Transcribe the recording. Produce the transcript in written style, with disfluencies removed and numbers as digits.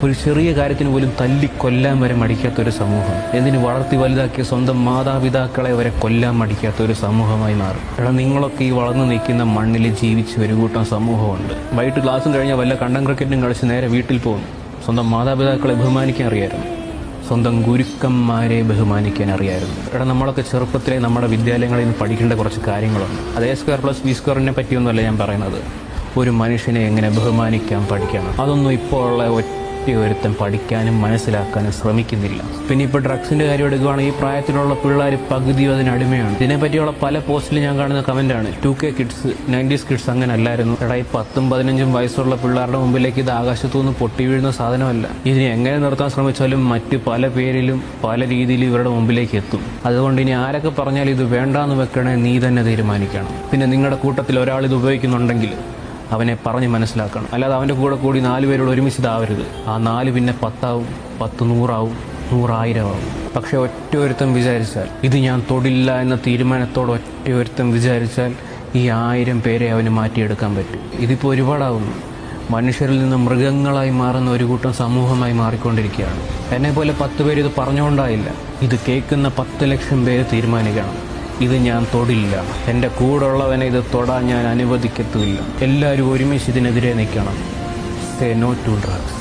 ഒരു ചെറിയ കാര്യത്തിന് പോലും തല്ലിക്കൊല്ലാൻ വരെ മടിക്കാത്തൊരു സമൂഹം, എന്തിന് വളർത്തി വലുതാക്കിയ സ്വന്തം മാതാപിതാക്കളെ വരെ കൊല്ലാൻ മടിക്കാത്തൊരു സമൂഹമായി മാറും. എടാ, നിങ്ങളൊക്കെ ഈ വളർന്നു നിൽക്കുന്ന മണ്ണിൽ ജീവിച്ച് ഒരു കൂട്ടം സമൂഹമുണ്ട്. വൈകിട്ട് ക്ലാസ്സും കഴിഞ്ഞാൽ വല്ല കണ്ടം ക്രിക്കറ്റും കളിച്ച് നേരെ വീട്ടിൽ പോകും. സ്വന്തം മാതാപിതാക്കളെ ബഹുമാനിക്കാൻ അറിയായിരുന്നു, സ്വന്തം ഗുരുക്കന്മാരെ ബഹുമാനിക്കാൻ അറിയായിരുന്നു. എടാ, നമ്മളൊക്കെ ചെറുപ്പത്തിലെ നമ്മുടെ വിദ്യാലയങ്ങളിൽ നിന്ന് പഠിക്കേണ്ട കുറച്ച് കാര്യങ്ങളുണ്ട്. അത് A²+B² പറ്റിയൊന്നുമല്ല ഞാൻ പറയുന്നത്. ഒരു മനുഷ്യനെ എങ്ങനെ ബഹുമാനിക്കാൻ പഠിക്കണം, അതൊന്നും ഇപ്പോൾ ഉള്ള ഒരുത്തൻ പഠിക്കാനും മനസ്സിലാക്കാനും ശ്രമിക്കുന്നില്ല. പിന്നെ ഇപ്പോൾ ഡ്രഗ്സിന്റെ കാര്യം എടുക്കുകയാണെങ്കിൽ ഈ പ്രായത്തിലുള്ള പിള്ളേർ പകുതിയും അതിനടിമയാണ്. ഇതിനെപ്പറ്റിയുള്ള പല പോസ്റ്റിലും ഞാൻ കാണുന്ന കമന്റാണ്, 2K കിഡ്സ് 90s കിഡ്സ് അങ്ങനെ അല്ലായിരുന്നു. എടാ, ഈ 10ഉം 15ഉം വയസ്സുള്ള പിള്ളേരുടെ മുമ്പിലേക്ക് ഇത് ആകാശത്തുനിന്ന് പൊട്ടി വീഴുന്ന സാധനമല്ല. ഇതിനെ എങ്ങനെ നിർത്താൻ ശ്രമിച്ചാലും മറ്റ് പല പേരിലും പല രീതിയിലും ഇവരുടെ മുമ്പിലേക്ക് എത്തും. അതുകൊണ്ട് ഇനി ആരൊക്കെ പറഞ്ഞാൽ ഇത് വേണ്ടാന്ന് വെക്കണേ നീ തന്നെ തീരുമാനിക്കണം. പിന്നെ നിങ്ങളുടെ കൂട്ടത്തിൽ ഒരാൾ ഇത് ഉപയോഗിക്കുന്നുണ്ടെങ്കിൽ അവനെ പറഞ്ഞ് മനസ്സിലാക്കണം. അല്ലാതെ അവൻ്റെ കൂടെ കൂടി 4 പേരോട് ഒരുമിച്ച് ഇതാവരുത്. ആ 4 പിന്നെ 10 ആവും, 10 100 ആവും, 100 1000 ആവും. പക്ഷെ ഒറ്റ ഒരുത്തം വിചാരിച്ചാൽ, ഇത് ഞാൻ തൊടില്ല എന്ന തീരുമാനത്തോടെ ഒറ്റ ഒരുത്തം വിചാരിച്ചാൽ ഈ 1000 പേരെ അവന് മാറ്റിയെടുക്കാൻ പറ്റും. ഇതിപ്പോൾ ഒരുപാടാവുന്നു. മനുഷ്യരിൽ നിന്ന് മൃഗങ്ങളായി മാറുന്ന ഒരു കൂട്ടം സമൂഹമായി മാറിക്കൊണ്ടിരിക്കുകയാണ്. എന്നെപ്പോലെ 10 പേര് ഇത് പറഞ്ഞുകൊണ്ടായില്ല, ഇത് കേൾക്കുന്ന 10 ലക്ഷം പേര് തീരുമാനിക്കണം, ഇത് ഞാൻ തൊടില്ല, എൻ്റെ കൂടെയുള്ളവനെ ഇത് തൊടാൻ ഞാൻ അനുവദിക്കത്തുമില്ല. എല്ലാവരും ഒരുമിച്ച് ഇതിനെതിരെ നിൽക്കണം. Say no to drugs.